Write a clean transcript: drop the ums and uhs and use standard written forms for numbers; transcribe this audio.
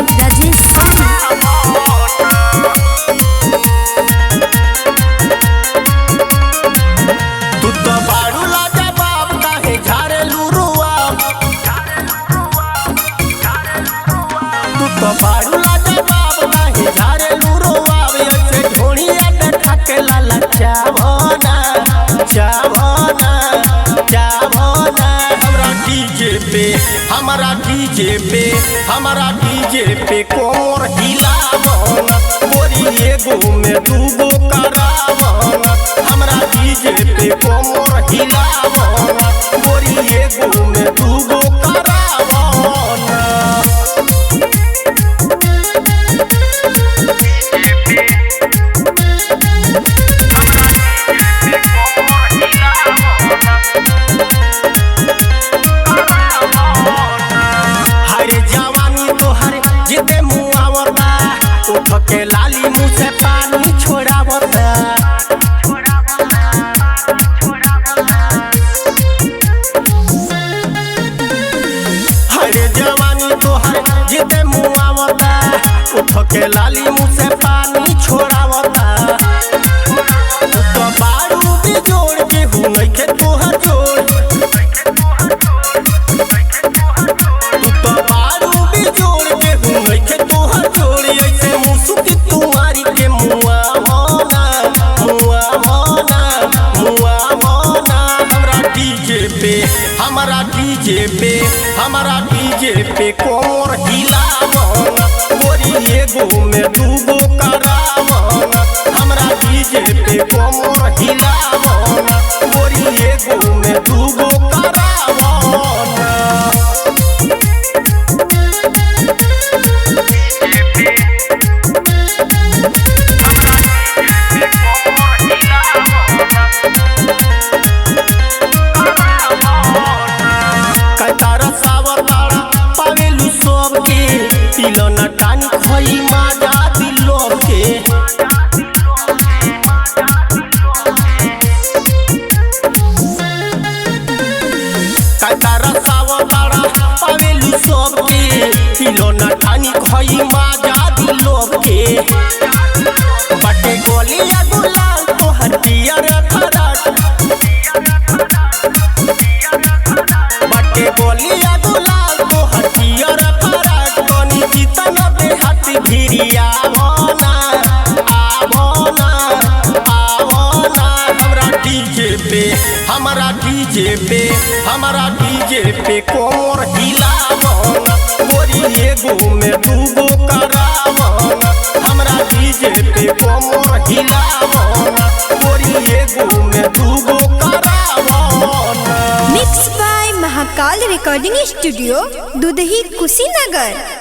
राजेश तू तो बाड़ू लाजा बाप काहे झारे लुरुआ। तू तो बाड़ू लाजा बाप काहे झारे लुरुआ। ऐसे ढोड़िया बैठा के लाला चावना चावना चावना। हमारा डीजे पे कोमर हिलावना। गोरी एगो में दूगो करावना। हमारा डीजे पे कोमर हिलावना। गोरी एगो में दूगो करावना। जिते मुँह आवता उठ के लाली मुँह से पानी छोड़ावता। हरे जवानी तोहर जिते मुँह आवता उठ के लाली मुँह से पानी छोड़ावता। तो बारू भी जोड़ के हूँ नइखे तोहर जोड़। तो बारू भी जोड़ के हूँ नइखे तोहर जोड़। ऐसे मुसुकी तुम्हारी के मुआ होना मुआ होना मुआ होना। हमारा डीजे पे कोमर हिलावना। गोरी एगो में दूगो करावना। हमारा डीजे पे कोमर हिलावना। गोरी एगो में दूगो करावना। तिलना टानी खोई माजा दिलो के। कतारा सावतारा पावेलु सबके। तिलना टानी खोई माजा दिलो के। बटे गोलिया गुलाल तोहर पियर फराक। बटे गोलिया गुलाल तोहर पियर फराक। जितना बेहती भिरिया आवना आवना आवना। हमारा डीजे पे कोमर हिलावना। गोरी एगो में दूगो करावना। हमारा डीजे पे कोमर हिलावना। गोरी एगो में दूगो करावना। Mix by Mahakal recording studio Dudhahi Kushinagar.